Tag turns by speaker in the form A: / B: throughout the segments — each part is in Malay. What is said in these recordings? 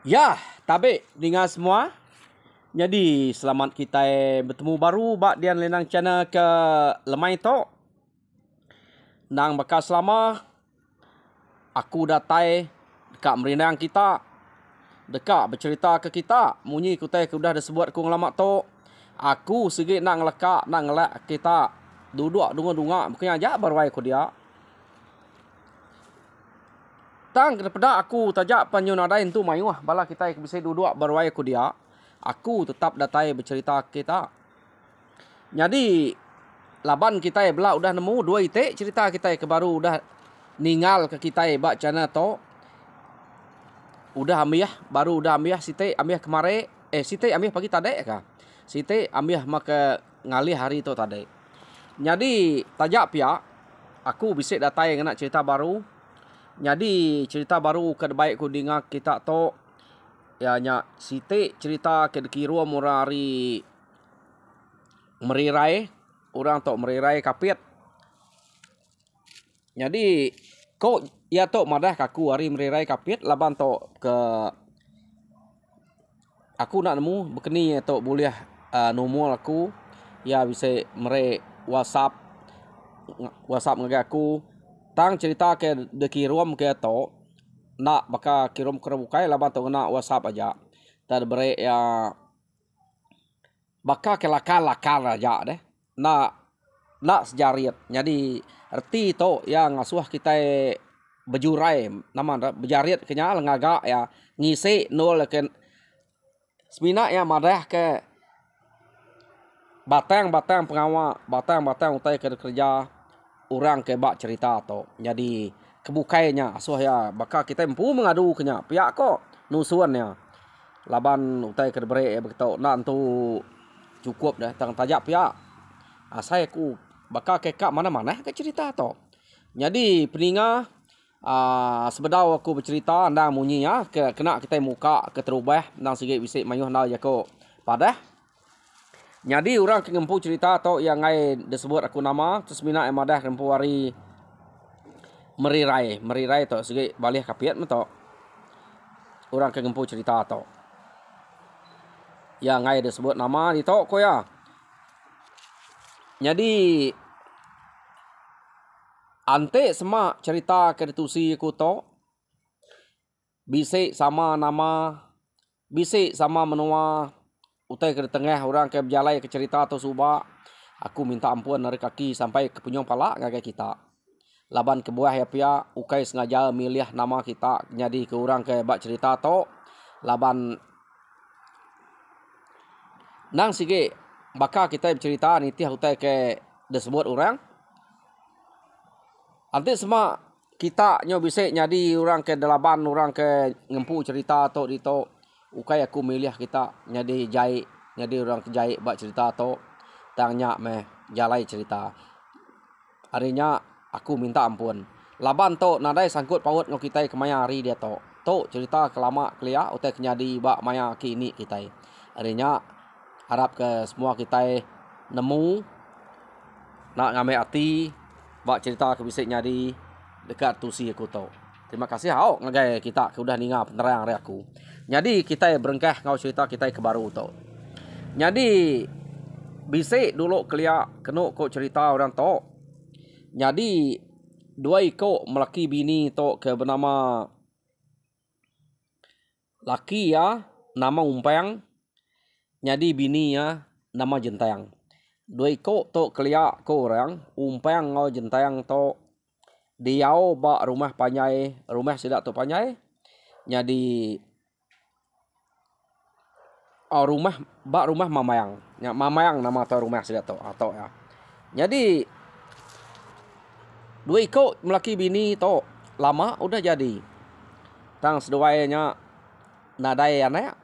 A: Ya, tabe dengan semua. Jadi selamat kita bertemu baru bak dian lenang channel ke lemai to. Nang bekas selama aku datai dekat merindang kita. Dekat bercerita ke kita. Munyi kutai aku dah sebut aku ngelamak to. Aku segi nak ngelekak, nak ngelak kita. Duduk dunga-dunga bukannya aja berwai ku dia. Tang daripada aku tajak penyunadain tu mayuah bala kita bisa duduk berwai ku dia. Aku tetap datai bercerita kita. Jadi laban kita bela udah nemu dua itik cerita kita ke baru udah ninggal ke kita bak channel to. Udah ambiah baru udah ambiah site ambiah kemare site ambiah pagi tadi ka. Site ambiah maka ngalih hari tu tadi. Jadi tajak pia aku bisa datai ngena cerita baru. Jadi cerita baru ke baik ku dengar kita to ya nya site cerita ke kiro murari merirai orang tok merirai kapit. Jadi kok ya tok madah kaku hari merirai kapit laban tok ke aku nak nemu bekeni tok boleh nomor aku ya bisa mere WhatsApp ngage aku tang cerita ke de kirom ke tok nak baka kirom kerebukai laban tok nak WhatsApp aja. Tad bere ya baka kelakar aja deh. Nak sejariat. Jadi erti to yang ngasuh kita bejurai nama bejariat kenya lengaga ya ngisi nol ke semina ya madah ke batang pengawa batang utai kerja orang ke bak cerita to. Jadi kebukainya asuh ya baka kita empu mengadu kenya pihak kok nusuannya laban utai kerbere ya begitu nak tu cukup dah tang tajak pihak asai ku baka kekak mana-mana ke cerita to. Jadi peninga sebedau aku bercerita anda munyinya kena kita muka ke terubah nang sikit bisik mayuh nal jako padah. Jadi orang kengempu cerita to yang ngai disebut aku nama terus mina emadah rempu hari merirai to sikit balih kapiat meto. Orang kengempu cerita to yang ngai disebut nama di to ko ya. Jadi ante semak cerita kedetusi ku to bisik sama nama bisik sama menua utai ke tengah orang ke berjalai ke cerita atau subak aku minta ampun dari kaki sampai ke punyong pala ngagai kita laban ke buah ya pia ukai sengaja milih nama kita jadi ke orang ke bak cerita to laban nang sige baka kita bercerita nitih utai ke disebut orang ante semua kita nyo bisa jadi orang ke delapan orang ke ngempu cerita to di to ukai aku milih kita jadi jai jadi orang kejai bak cerita to tangnya meh jalai cerita harinya aku minta ampun laban to nadai sangkut paut ngo kita kemaya hari dia to cerita kelama kelia utai kenyadi bak maya kini kita harinya harap ke semua kita nemu nak ngamai hati bak cerita ke bisik nyadi dekat tusi aku to. Terima kasih hau ngagai kita ke udah ninga penerang aku. Jadi kita berengkah ngau cerita kita ke baru to. Jadi bisik dulu kelia keno kok cerita orang to. Jadi dua iko melaki bini to ke bernama laki ya nama umpang. Jadi bini ya nama jentayang. Dua iko to kelia ko orang umpang ngau jentayang to diau bak rumah panyai rumah sidak tu panyai jadi rumah mamayang ya mamayang nama tu rumah sidak tu atau ya jadi dua ikut melaki bini to lama udah jadi tang seduainya nadai anak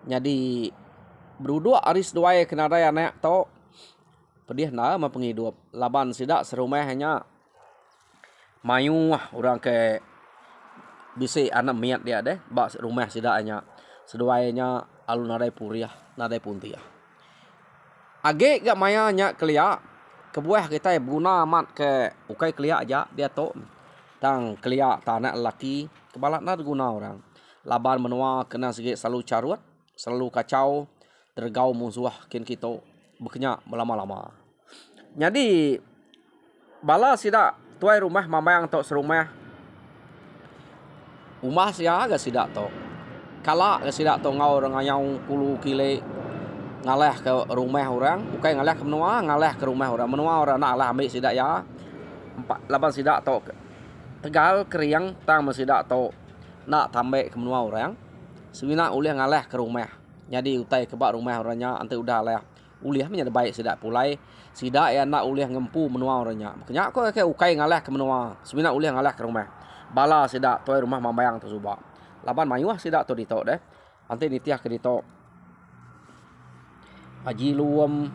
A: jadi berdua aris duai kenadai anak to pedih na ma penghidup laban sidak serumahnya mayu orang ke bisi anak miat dia deh bak rumah sidaknya seduainya alun nadai puriah nadai puntiah age gak maya nya kelia kebuah kita guna amat ke ukai kelia aja dia to tang kelia tanah laki kebalat nad guna orang laban menua kena sikit selalu carut, selalu kacau, tergau musuh kin kita berkenyak lama-lama. Jadi bala sidak tuai rumah mamayang tok serumah umah sia ga sidak tok. Kala ga sidak tok ngau ngayau kulu kile ngaleh ke rumah orang, bukan ngaleh ke menua, ngaleh ke rumah orang. Menua orang nak lah ambil sidak ya. 4 sidak tok tegal keriang tang sidak tok nak tambah ke menua orang. Sewina ulih ngaleh ke rumah. Jadi utai kebak rumah orangnya ante udah lah. Ulih menjadi baik sidak pulai. Sidak ya nak ulih ngempu menua orangnya. Makanya kau ke ukai ngaleh ke menua. Sewina ulih ngaleh ke rumah. Bala sidak tuai rumah mambayang tu subak. Laban mayuah sidak tu ditok deh. Ante nitiah ke ditok. Haji luam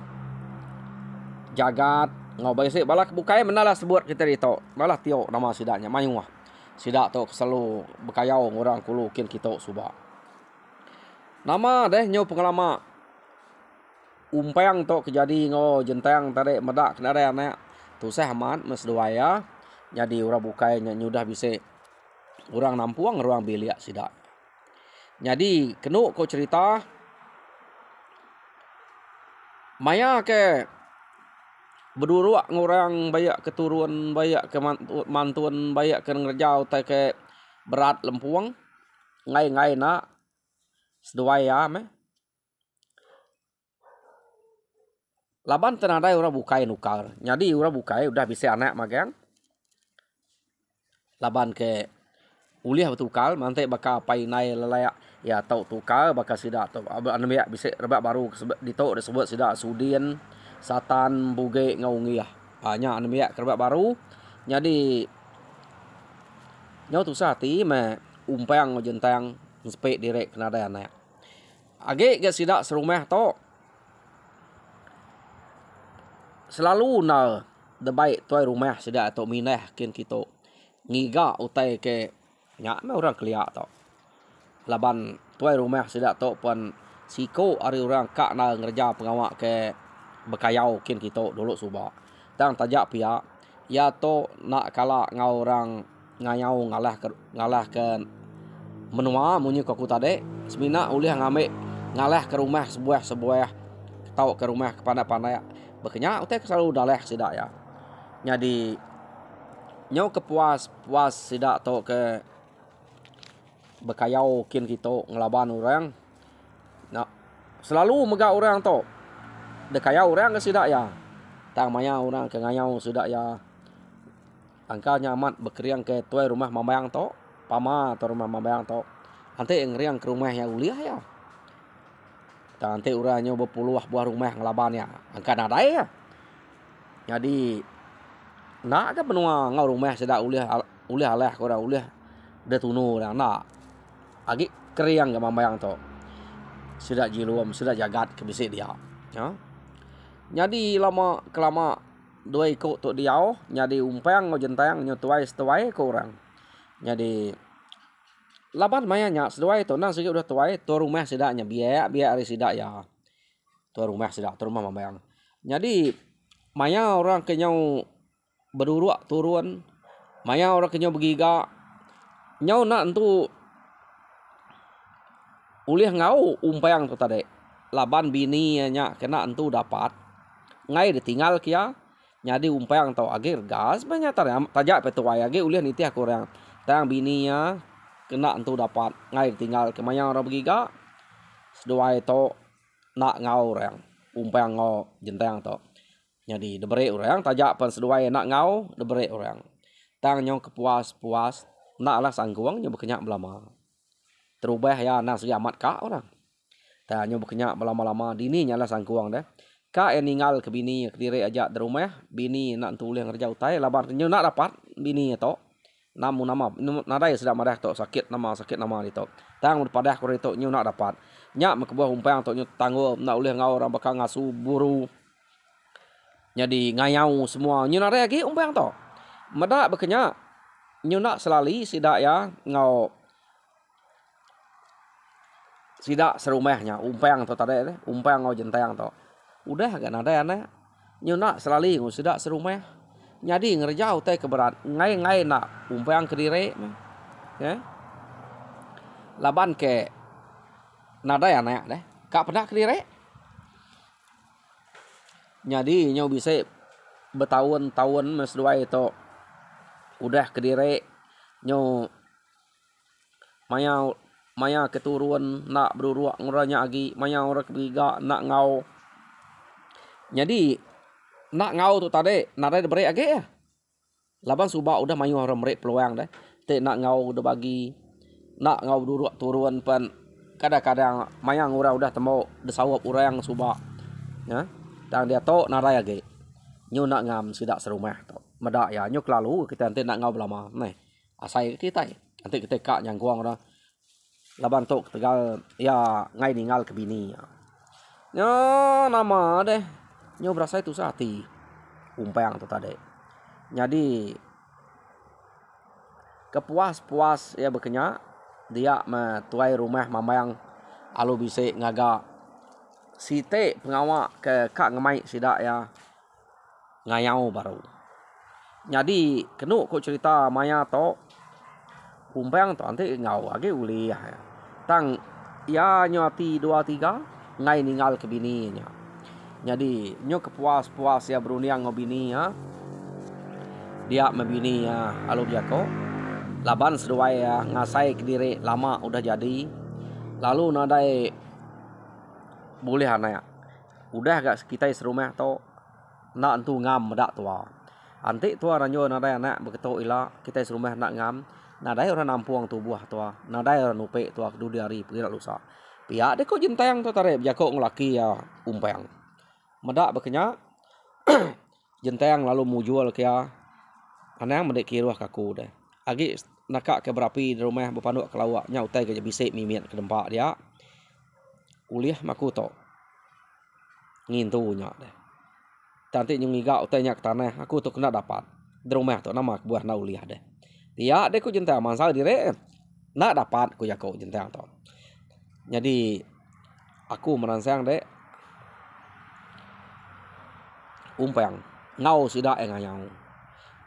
A: jagat ngau baisik bala bukai menalah sebut kita ditok. Bala tiok nama sidaknya mayuah. Sidak tu selalu berkayau orang kulu kin kita subak. Nama deh nyo pengalaman umpang tok kejadi ngo jentang tadi medak kena ada tu saya amat mesduaya. Jadi orang bukai nyudah bisa orang nampuang orang biliak sidak. Jadi kenu ko cerita maya ke berduruak ngorang bayak keturun bayak ke mantuan bayak ke ngerjau tai ke berat lempuang ngai nak seduaya me laban tenadai orang bukai nukar. Jadi orang bukai udah bisa anak magang. Laban ke uliah betukal mantai baka painai lelayak ya tau tukal baka sidak tau anemiak bisa rebak baru ditok disebut sidak sudin satan buge ngaungiah banyak anemiak rebak baru. Jadi nyau tu sati me umpang jentang spek direk kena ada anak age ge sidak serumah to selalu na de baik tuai rumah sidak to mineh kin kita ngiga utai ke nyak me orang keliak tau. Laban tuai rumah sidak tok pun siko ari orang kak na ngerja pengawak ke bekayau kin kita dulu subak. Tang tajak pia ya to nak kala ngau orang ngayau ngalah ke menua munyi ku tade semina ulih ngambil ngalah ke rumah sebuah tau ke rumah kepandai-pandai bekenya utai selalu daleh sidak ya. Jadi nyau kepuas sidak tok ke bekayau kin kita ngelaban orang. Nah, selalu megak orang to. Dekayau orang ke sidak ya. Tang maya orang ke ngayau sidak ya. Angka nyamat bekeriang ke tuai rumah mamayang to. Pama to rumah mamayang to. Ante ngeriang ke rumah yang uliah ya. Tang ante urangnya berpuluh buah rumah ngelaban ya. Angka nadai ya. Jadi nak ke benua ngau rumah sidak uliah aleh ko ora uliah de tunu ora nak. Agi keriang ke mamayang to. Sidak jiluam, sidak jagat ke bisik dia. Ya. Jadi lama kelama dua ikut tok diau, jadi umpang ngo jentang nyo tuai setuai ke orang. Jadi laban mayanya setuai to nang sikit udah tuai tu rumah sidaknya biak ari sidak ya. Tu rumah sidak, tu rumah mamayang. Jadi maya orang kenyau berduruak turun, maya orang kenyau begiga. Nyau nak entu ulih ngau umpang tu tadi. Laban bini nya kena entu dapat. Ngai ditinggal kia. Jadi umpang tau agir gas banyak tajak petuai age ulih nitiah kurang. Tang bininya kena entu dapat. Ngai ditinggal ke maya orang begiga. Seduai to nak ngau orang. Umpang ngau jentang to. Jadi debere orang tajak pan seduai nak ngau debere orang. Tang nyong kepuas nak lah sangguang nyo berkenyak belama. Terubah ya nang segi amat kak orang. Tanya berkenyak lama-lama dini nyala sangkuang dah. Kak yang ninggal ke bini ke diri ajak di rumah, bini nak tulis kerja utai labar nyo nak dapat bini to. Namu nama nadai sedang marah to sakit nama itu. Tang padah ko itu nyo nak dapat. Nyak mekebuah umpang to nyo tangguh nak ulih ngau orang bakal ngasu buru. Jadi ngayau semua nyo nadai lagi umpang to. Medak berkenyak nyo nak selali sidak ya ngau sidak serumahnya umpang to tadi umpang ngau jentang to udah gak ada aneh nyo nak selali ngau sidak serumah jadi ngerjau teh keberat ngai nak umpang kedire ya laban ke nadai anak deh kak pernah kediri jadi nyo bisa bertahun-tahun mesdua itu udah kediri nyo maya keturun nak beruruak nguranya agi maya orang ketiga nak ngau jadi nak ngau tu tadi nadai beri agi ya laban subak udah mayu orang merek peluang deh te nak ngau udah bagi nak ngau beruruak turun pen kadang-kadang mayang orang udah temu desawap orang subak ya dan dia to nadai agi nyu nak ngam sidak serumah to medak ya nyu kelalu kita nanti nak ngau belama nih asai kita nanti kita kak yang guang dah laban to tegal ya ngai ningal ke bini ya nama deh nyu berasa itu sehati umpang tu tadi jadi kepuas ya bekenya dia metuai rumah mamayang alu bisa ngaga site pengawak ke kak ngemai sidak ya ngayau baru jadi kenu ko cerita maya to umpang to nanti ngau age uli ya tang ya nyati 2 3 ngai ninggal ke bininya jadi nyo kepuas ya beruniang ngobini ya dia membini ya alu dia ko laban seduai ya ngasai kediri lama udah jadi lalu nadai boleh anak udah gak kita serumah to nak entu ngam medak tua antik tua ranyo nadai anak begitu ila kita serumah nak ngam nadai orang nampuang tubuh tua nadai orang nupe tua kedua hari pergi nak lusa pihak dek ko jenteng tu tarep jako ngelaki ya umpang medak bekenya jenteng lalu mujual kia anang mendek kiruah kaku deh agi nakak ke berapi di rumah berpanuk ke lawaknya utai ke bisik mimian ke dempak dia kuliah maku to ngintunya deh cantik nyungiga utainya ke tanah aku tu kena dapat di rumah tu nama buah na uliah deh dia deh ku jentang masalah dire nak dapat ku jako jentang to jadi aku merangsang deh umpang ngau sida engayau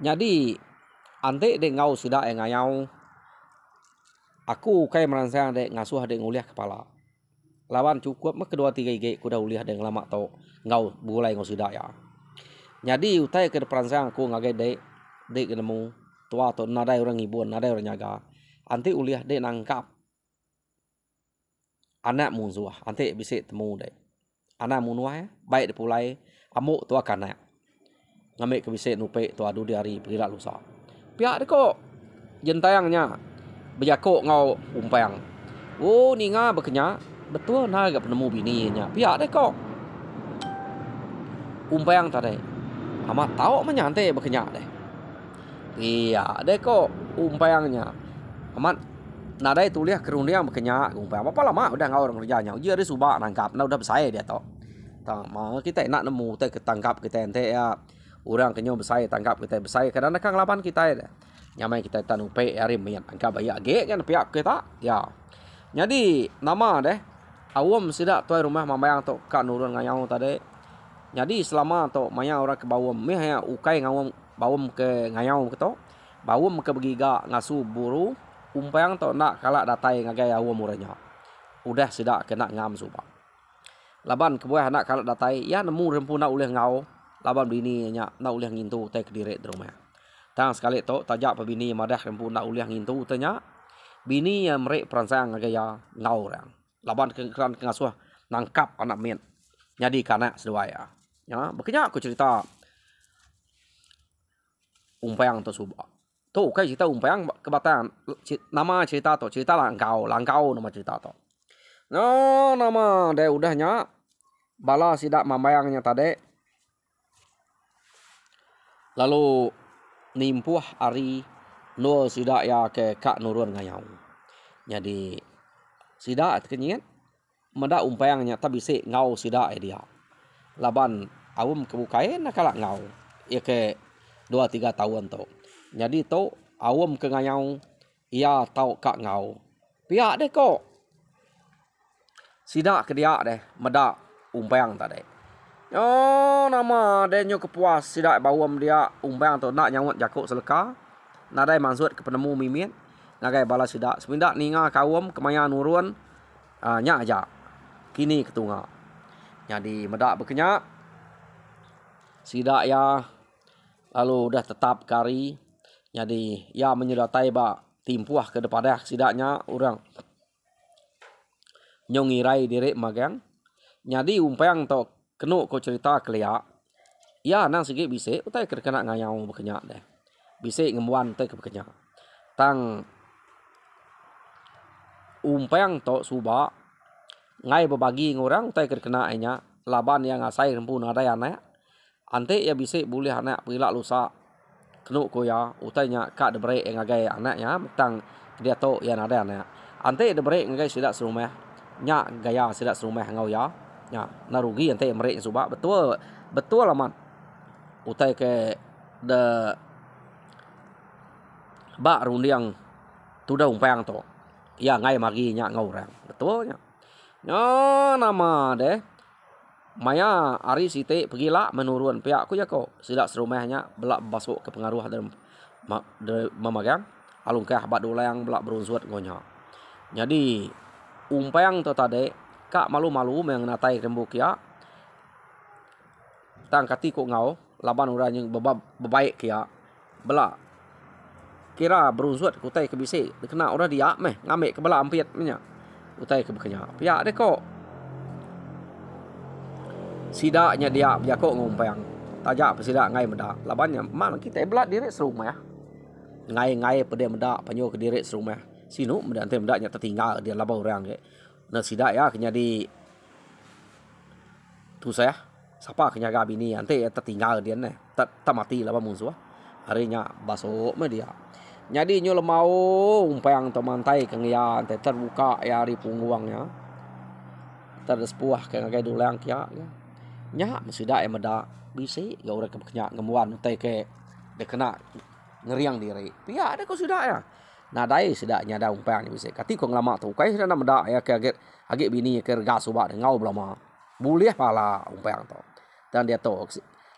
A: jadi ante dek ngau sida engayau aku kai merangsang dek ngasuh dek nguliah kepala lawan cukup mah kedua 3 ige kuda uliah dek lama to ngau bulai ngau sida ya jadi utai ke perangsang aku ngagai dek nemu tua to nadai orang ngibun nadai orang nyaga ante uliah dek nangkap anak munzuah ante bisa temu dek anak munzuah ya baik dipulai amuk tua kanak ngambil ke bisa nupe tua adu di hari pergi lusa pihak dek kok jentayangnya berjakok ngau umpang oh ninga bekenya betul nah gak penemu bininya pihak dek kok umpang tadi amat tahu menyantai bekenya deh iya deh kok umpangnya amat nadai tuliah kerundiang bekenya umpang apa lama udah ngau orang kerjanya uji hari subak nangkap nah udah besaya dia to mau kita enak nemu teh ketangkap kita ente ya orang kenyo besaya tangkap kita besaya kadang-kadang lapan kita ya nyamai kita tanupe hari mian angka bayak ge kan pihak kita ya jadi nama deh awam sidak tuai rumah mamayang to kak nurun ngayau tadi jadi selama to maya orang ke bawam meh ya ukai ngawam bawam ke ngayau ke to bawam ke begiga ngasu buru umpang to nak kalak datai ngagai awam muranya udah sidak kena ngam subak laban kebuah anak kalak datai ya nemu rempuna uleh ngau laban bini nya na uleh ngintu teh kediri di rumah tang sekali to tajak pa bini madah rempuna uleh ngintu tanya bini yang merek perangsang ngaya ngau orang laban keran ngasuh nangkap anak min jadi kana seduaya ya bekenya aku cerita umpang to subak tu kai cerita umpang kebatan nama cerita to cerita langkau nama cerita to no nama deh udahnya bala sidak mamayangnya tadi lalu nimpuh hari no sidak ya ke kak nurun ngayau jadi sidak kenyit meda umpayangnya tapi se ngau sidak dia laban awum kebukain nakala ngau ya ke 2-3 tahun to jadi to awum ke ngayau ia tau kak ngau pihak deh kok sidak ke dia deh meda umpayang tadi oh nama deh nyo kepuas sidak bawam dia umpayang to nak nyawat jakok seleka nadai maksud ke penemu mimin ngagai bala sida. Semindak ninga kawum kemaya nurun nya aja. Kini ketunga. Jadi medak berkenyak. Sida ya lalu udah tetap kari. Jadi ya menyedatai ba timpuah ke depan sidaknya orang nyongirai diri magang. Jadi umpang to kenu ko cerita kelia. Ya nang sigi bise utai kena ngayau berkenyak deh. Bise ngemuan utai berkenyak. Tang umpang to suba ngai berbagi ngorang utai kena nya laban yang ngasai rempun ada anak. Ante ya bise boleh anak pila lusa kenu ko ya utai nya kak debre ngagai anaknya tang dia to ya ada anak. Ante debre ngagai sidak serumah. Nya gaya sidak serumah ngau ya. Ya, narugi ante merek suba betul betul aman. Utai ke de ba rundiang tu dah umpang to. Ya ngai magi nya ngau orang. Betul nya. Nya nama deh. Maya ari site pergilah menurun pihak ku ya ko sidak serumahnya belak masuk ke pengaruh dalam memagang alungkah bat dolang belak berunsut gonya. Jadi umpang to tade kak malu-malu mengenatai rembuk ya. Tang kati ko ngau laban orang yang bebaik kia bela kira berunsut kutai ke bisi kena orang dia meh ngambil ke bela ampiat nya utai ke bekenya pia de ko sidaknya dia jako ngumpang tajak pesidak ngai meda labannya mana kita belat diri serumah ngai pede meda panyo ke diri serumah sinu meda ante medanya tertinggal dia laba orang ke nah sidak ya kenya di tu saya siapa kenyaga bini ante tertinggal dia ne tak mati laba musuh harinya basok me dia jadi nyo lemau umpang to mantai kengia ante terbuka ya di punguangnya tersepuah ke ngagai dulang kia nya sidak meda bisi ga urang kenya ngemuan ante ke de kena ngeriang diri pia ada ko sidak ya nah dai sidaknya ada umpang bisi kati ko lama tu kai sana meda ya ke agak bini ke gas suba ngau belama boleh pala umpang to dan dia to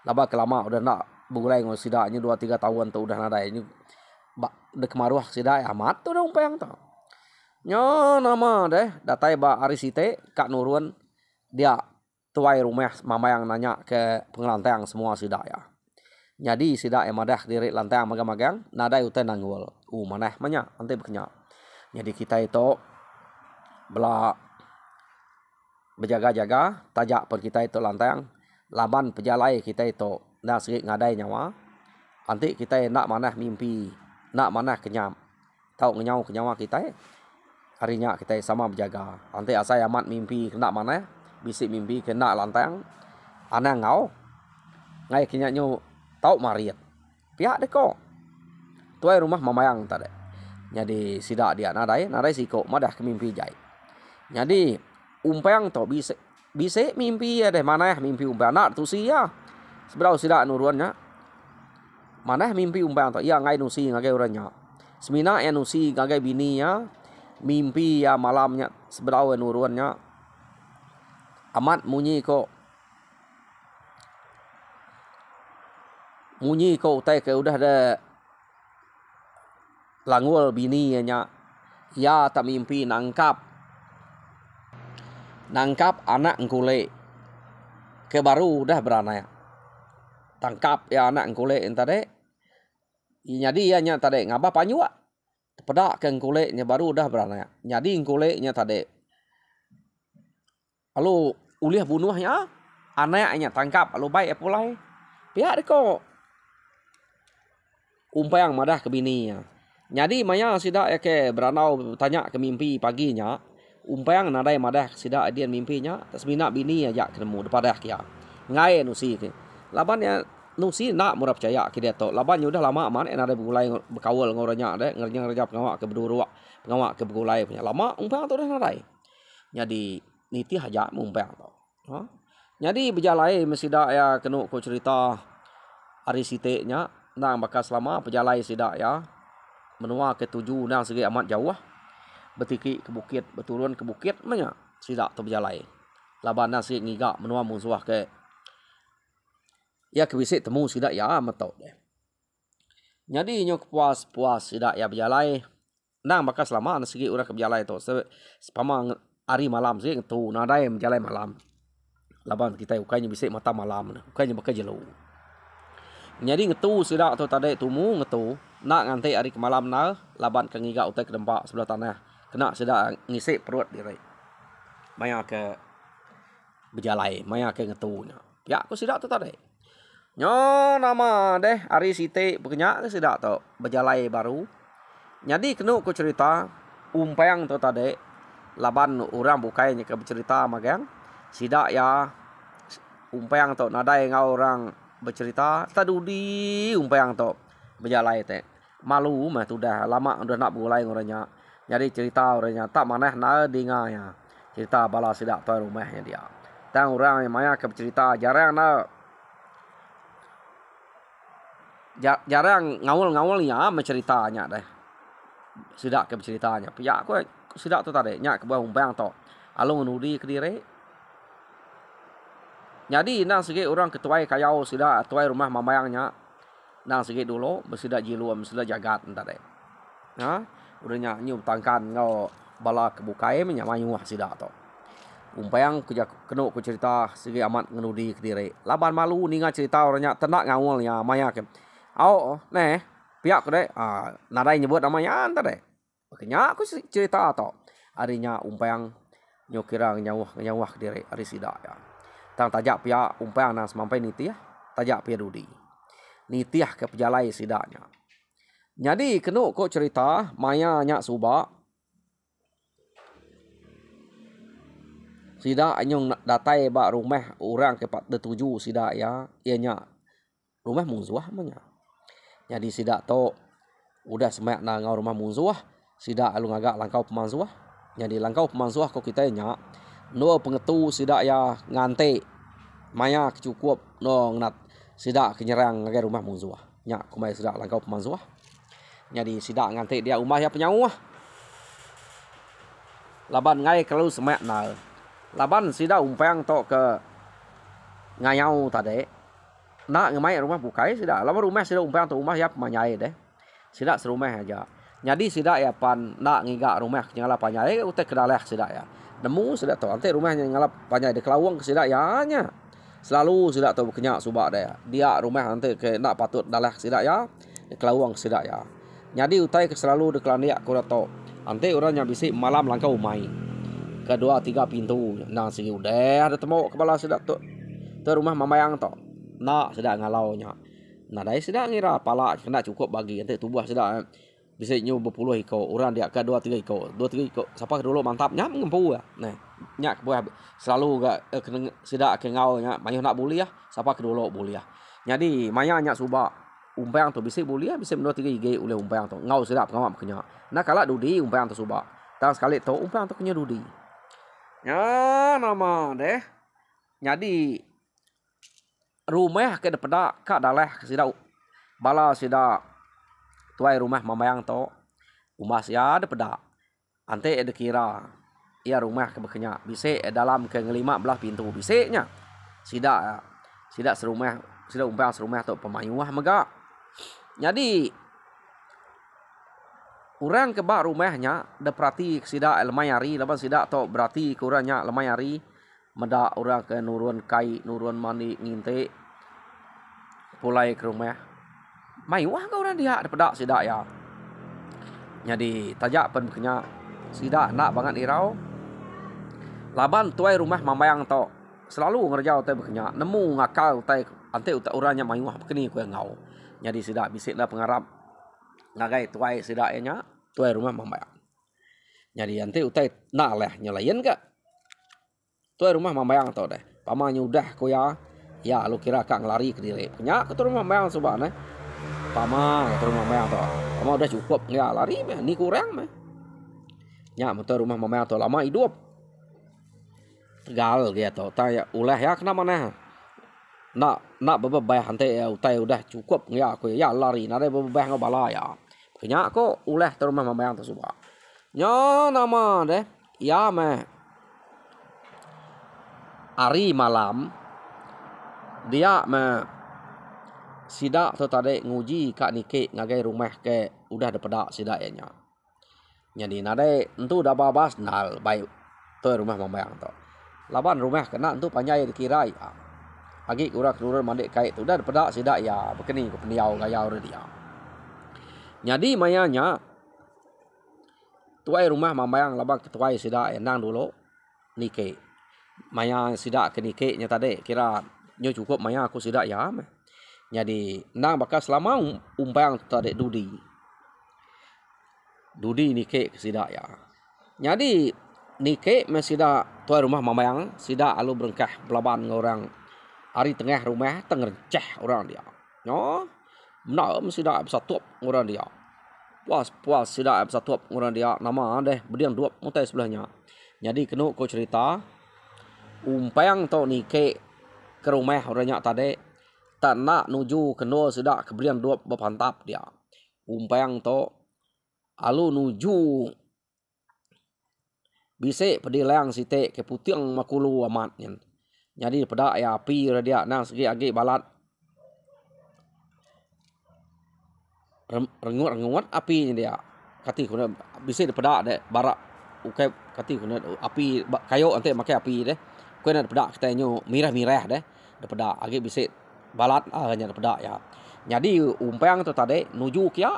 A: laba kelama udah nak bulai ngau sidaknya 2-3 tahun tu udah nadai ini de kemaruh sidak amat tu dah umpang to nyo nama deh datai ba arisite kak nurun dia tuai rumah mama yang nanya ke pengelantang semua sidak ya. Jadi sidak yang madah diri lantang magang-magang nadai utai nanggul. Maneh manya ante bekenya. Jadi kita itu bela berjaga-jaga tajak per kita itu lantang laban pejalai kita itu dah segi ngadai nyawa. Anti kita nak manah mimpi, nak manah kenyam. Tahu ngenyau kenyawa kita harinya kita sama berjaga. Anti asai amat mimpi kena manah bisik mimpi kena lantang anang ngau ngai kenya nyu tau mariat pihak de ko tuai rumah mamayang tade jadi sidak dia nadai siko madah ke mimpi jai jadi umpang to bisik mimpi ya deh mana mimpi umpang nak tu sia seberau sidak nuruannya mana mimpi umpang to iya ngai nusi ngagai uranya semina ya nusi ngagai bini ya mimpi ya malamnya seberau nuruannya amat munyi ko utai ke udah ada langul bini nya ya tak mimpi nangkap anak ngkule ke baru udah beranak tangkap ya anak ngkule entade jadi ya nya tade ngaba panyua pedak ke ngkule nya baru udah beranak jadi ngkule nya tade lalu uliah bunuhnya anaknya tangkap lalu baik pulai pihak deko umpang madah ke bininya jadi maya sidak ya ke beranau tanya ke mimpi paginya umpang nadai madah sidak dia mimpinya tasmina bini aja ketemu depan kia ngai nusi ke laban ya nusi nak murah percaya ke dia to laban udah lama aman nadai begulai berkawal ngoranya ada ngerjap ngawak ke berdua ngawak ke begulai punya lama umpang tu dah nadai jadi niti haja umpang to jadi berjalai mesida ya kenu ko cerita hari site nya nang bakas lama berjalai sidak ya menua ke 7 nang segi amat jauh betiki ke bukit beturun ke bukit manya sidak tu berjalai laban nang segi ngiga menua musuh ke ya ke bisik temu sidak ya amat tau deh jadi nyo puas sidak ya berjalai nang bakal selama segi orang ke berjalan tu sepama hari malam sih tu nadai berjalan malam laban kita ukainya bisik mata malam ukainya bakal jelu jadi ngetu sidak tu tadi tumu ngetu nak nganti hari ke malam na laban ke ngiga utai ke dempak sebelah tanah kena sidak ngisi perut diri maya ke berjalan maya ke ngetunya ya aku sidak tu tadi nyo nama deh hari site berkenyak sidak tu berjalan baru jadi kena aku cerita umpang tu tadi laban orang bukainya ke bercerita magang sidak ya umpang tu nadai ngau orang bercerita tadudi umpang tu berjalan teh malu mah tu dah lama udah nak mulai orangnya jadi cerita orangnya tak maneh na dinganya cerita bala sidak tu rumahnya dia tang orang yang maya ke bercerita jarang na jarang ngawul-ngawulnya menceritanya deh sidak ke berceritanya pihak aku sidak tu tadi nyak ke bawah umpang tu alung nudi ke diri jadi nang segi orang ketuai kayau sidak tuai rumah mamayangnya nang segi dulu bersidak jilu bersidak jagat entar deh ha udahnya nyium tangkan ngau bala kebukai menyamayu sidak tu umpang kena ku cerita segi amat ngenudi ke diri laban malu ninga cerita orangnya tenak ngawulnya maya ke au neh pihak deh nadai nyebut namanya entar deh makanya aku cerita tu harinya umpang nyokira nyawah ke diri hari sidak ya tang tajak pihak umpang nang semampai nitiah tajak pihak dudi nitiah ke pejalai sidaknya jadi kena kok cerita maya nyak subak sidak nyong datai bak rumah orang ke 47 sidak ya ianya rumah mungzuah manya jadi sidak to udah semak na ngau rumah mungzuah sidak alung agak langkau pemanzuah jadi langkau pemanzuah kok kita nya no pengetu sidak ya ngante maya cukup no ngat sidak kenyerang ngagai rumah mungzuah nya kumai sidak langkau pemanzuah jadi sidak ngante dia umah ya penyauah laban ngai kalau semak na laban sidak umpang to ke ngayau tadi nak ngemai rumah bukai sidak laban rumah sidak umpang to rumah ya pemanyai deh sidak serumah aja jadi sidak ya pan nak ngiga rumah nyala panyai utek kedalah sidak ya nemu sidak to ante rumahnya ngalap panyai de kelawang ke sidak ya nya selalu sidak to kenyak subak dia rumah ante ke nak patut dalah sidak ya de kelawang sidak ya jadi utai ke selalu de kelandiak kurato ante orangnya bisik malam langkau mai kedua tiga pintu nang segi udah ada temu kepala sidak tu rumah mamayang to nak sidak ngalau nya nah dai sidak ngira pala kena cukup bagi ente tubuh sidak bisa nyu berpuluh iko orang dia ke 2-3 iko 2-3 iko siapa dulu mantap nya ngempu nah nya buah selalu gak kena sidak ke ngau nya mayu nak buliah siapa kedulu buliah jadi maya nya suba umpang tu bisa buliah bisa 2-3 ig oleh umpang tu ngau sidak pengawam kenya nah kala dudi umpang tu suba tang sekali tu umpang tu kenya dudi ya nama deh jadi rumah ke depada ka dalah sidak bala sidak tuai rumah mamayang to rumah sia depada ante ada kira ia rumah ke bekenya bise dalam ke 15 pintu biseknya sidak serumah sidak umpang serumah to pemayuah mega jadi orang ke bak rumahnya da perhati sidak lemayari laban sidak to berarti ke orangnya lemayari meda orang ke nurun kai nurun mandi nginte pulai ke rumah mayuah ke orang dia daripada sidak ya jadi tajak pen bekenya sidak nak banget irau laban tuai rumah mamayang to selalu ngerjau tai bekenya nemu ngakal tai ante utak orangnya mayuah bekeni ku ngau jadi sidak bisik dah pengarap ngagai tuai sidak nya tuai rumah mamayang jadi ante utai nak leh nyelayan ke tuai rumah mamayang to deh pama nyudah ko ya lu kira kak ngelari ke diri punya ke rumah mamayang subane pama ke rumah mamayang to pama udah cukup ya lari meh ni kurang meh nya motor rumah mamayang to lama hidup tegal gitu tanya ulah ya kena mana nak bebebah ante ya utai udah cukup ya aku ya lari nade bebebah ngobala ya kenya ko ulah ke rumah mamayang to suba nya nama deh ya meh hari malam dia sidak tu tadi nguji kak nike ngagai rumah ke udah ada pedak sidak nya Jadi nade entu dah babas nal baik tu rumah membayang tu. Laban rumah kena entu panjai dikira ya. Agi kurang keluar mandek kait tu dah pedak sidak ya bekeni ke pendiau gaya dia. Jadi mayanya tuai rumah membayang labang tuai sidak enang dulu nike. Maya sidak ke nike nya tadi kira nyo cukup maya aku sidak ya. Jadi nang bakal selama umpang tadi dudi. Dudi nike sidak ya. Jadi nike mesida tuai rumah membayang sidak alu berengkah belaban orang hari tengah rumah tengerceh orang dia. No, nak mesida besatup orang dia. Puas sidak besatup orang dia nama deh bediang dua mutai sebelahnya. Jadi kena ko cerita umpang to nike ke rumah orangnya tadi tak nak nuju kena sidak keberian dua berpantap dia. Umpang to alu nuju bisik pedilang site ke putiang makulu amat nyen. Jadi pada ya api dia nang segi agi balat rengut api dia. Kati kuna bisik pada de barak ukai kati kuna api kayu ante make api de. Kuna pada kita nyu mirah-mirah de. Pada agi bisik balat hanya pada ya. Jadi umpang tu tadi nuju kia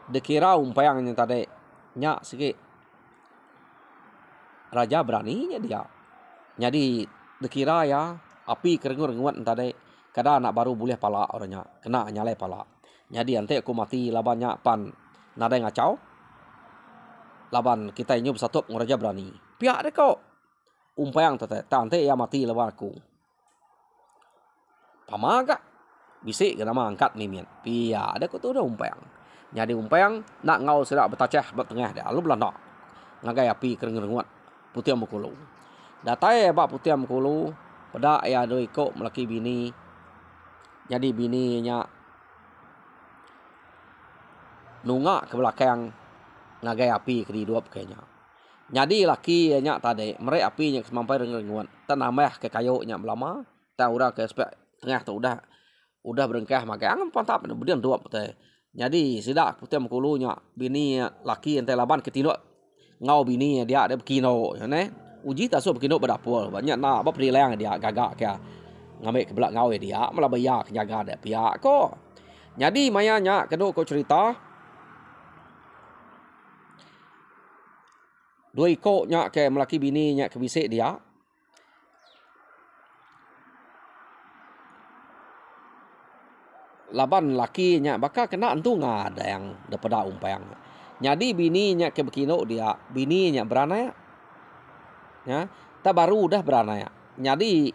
A: dikira umpang yang tadi nya segi raja beraninya dia. Jadi dikira ya api kerengut tadi kada nak baru boleh pala orangnya kena nyalai pala. Jadi ante aku mati labannya pan nada ngacau. Laban kita ini bersatu raja berani. Pihak dek kau umpang tadi ante ya mati laban aku. Pamaga bisik kena angkat mimian. Pihak dek kau tu dah umpang. Jadi umpang nak ngau sedak betacah bertengah dia. Lalu belanda ngagai api kerengut putih mukulu. Datai bak putih mukulu pada ya do ikut melaki bini. Jadi bininya nungak ke belakang ngagai api ke hidup kayaknya. Jadi laki nya tadi merek api nya semampai renguan. Tanamah ke kayu nya lama. Ta urang ke spek tengah tu udah berengkah makai angin pantap bedian dua teh. Jadi sidak putih mukulunya bini laki ente laban ketinduk ngau bini dia ada bekino ne. Uji tak so bekino berdapur banyak nak apa perilang dia gagak ke ngambil ke belak ngau dia malah bayar jaga dia pihak ko. Jadi mayanya kedua ko cerita dua ikutnya ke melaki bini nya ke bisik dia. Laban laki nya bakal kena entu ngada yang daripada umpang. Jadi bini nya ke bekino dia, bini nya beranai. Ya, tak baru udah beranai. Jadi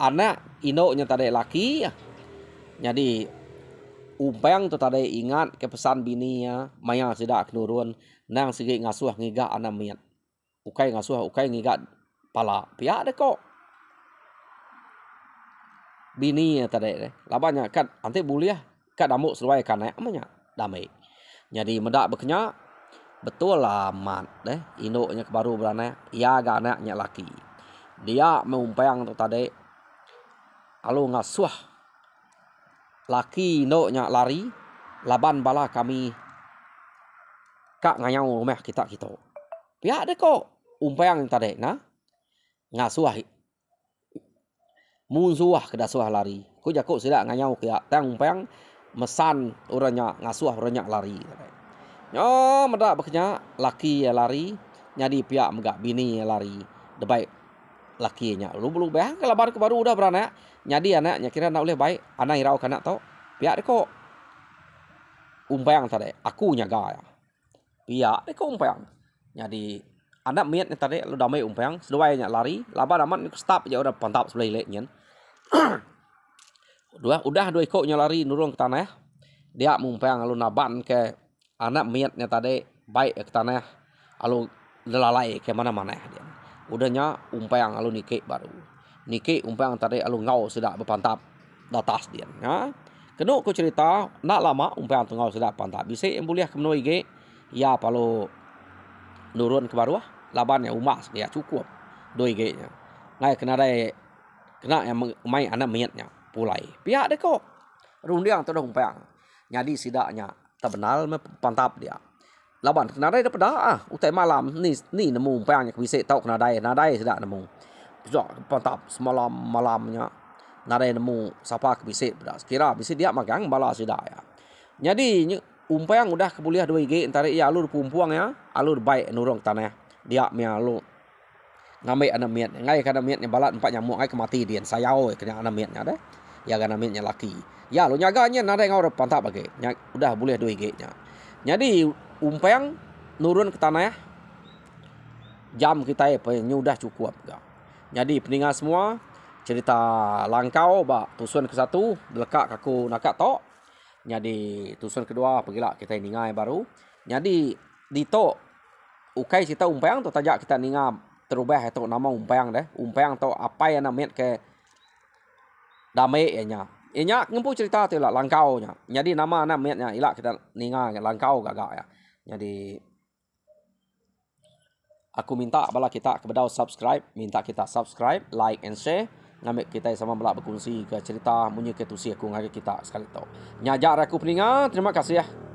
A: anak inoknya tadi laki. Jadi umpang tu tadi ingat ke pesan bininya, maya sidak nurun nang segi ngasuh ngigak anak miat. Ukai ngasuh, ukai ngigak pala. Pihak dek kok. Bini tadi labanya kan ante buliah kat damuk seluai kanak amanya damai. Jadi medak bekenya betul lah mat deh induknya ke baru berana ia ga anaknya laki. Dia meumpang tu tadi alu ngasuh laki induknya lari laban bala kami kak ngayau rumah kita. Pihak deh kok umpang tadi nah ngasuh munzuah ke dasuah lari. Ku jakuk sidak nganyau kia tang umpang mesan orangnya ngasuh orangnya lari. Nyo medak bekenya laki ya lari nyadi pihak megak bini ya lari. Debaik lakinya lu belum bah kalau baru ke baru udah beranak nyadi anaknya kira nak boleh baik anak irau kanak tau pihak deko umpang tadi aku nyaga ya. Pihak deko umpang. Jadi anak miat tadi lu damai umpang seduainya lari laban amat stop je udah pantap sebelah leknya. Udah dua ikutnya lari nurung ke tanah. Dia mumpang alu naban ke anak miatnya tadi baik ke tanah alu delalai ke mana-mana dia. Udahnya umpang alu nikik baru. Nikik umpang tadi alu ngau sudah berpantap datas dia. Ya. Kena ku cerita nak lama umpang tu ngau sudah pantap. Bisa yang boleh ke menoi ge ya palu nurun ke bawah laban yang umas dia cukup doi ge nya. Ngai kena yang mai anak miatnya pulai. Pihak deh kok. Rundiang tu dah umpang. Jadi sidaknya tak benar pantap dia. laban kena dai dapat dah utai malam ni nemu umpang yang bisa tahu kena dai sudah nemu. Pantap semalam malamnya nadai nemu siapa bisa beras. Kira bisa dia magang bala sudah ya. Jadi umpang udah kebuliah 2 g antara ia alur pumpuang ya, alur baik nurung tanah. Dia mia lu ngambil anamiat ngai kana miatnya balat 4 nyamuk ngai kemati dia sayau kena anamiatnya deh. Ya kana miatnya laki. Ya lu nyaganya nadai ngau pantap bagi. Udah boleh 2 g nya. Jadi umpang nurun ke tanah ya. Jam kita udah cukup ga. Jadi pendengar semua cerita langkau ba tusun ke-1 lekak aku nakak tok. Jadi tusun kedua pergilah kita ningai baru. Jadi di tok ukai cerita umpang tu tajak kita ninga terubah itu nama umpang deh. Umpang tu apa yang namanya ke damai nya. Inya ngempu cerita tu lah langkau nya. Jadi nama namanya ilah kita ninga langkau gagak ya. Jadi aku minta bala kita kepada subscribe, minta kita subscribe, like and share. Ngambil kita sama bala berkongsi ke cerita munyi ketusi aku ngari kita sekali tau. Nyajar aku peningat, terima kasih ya.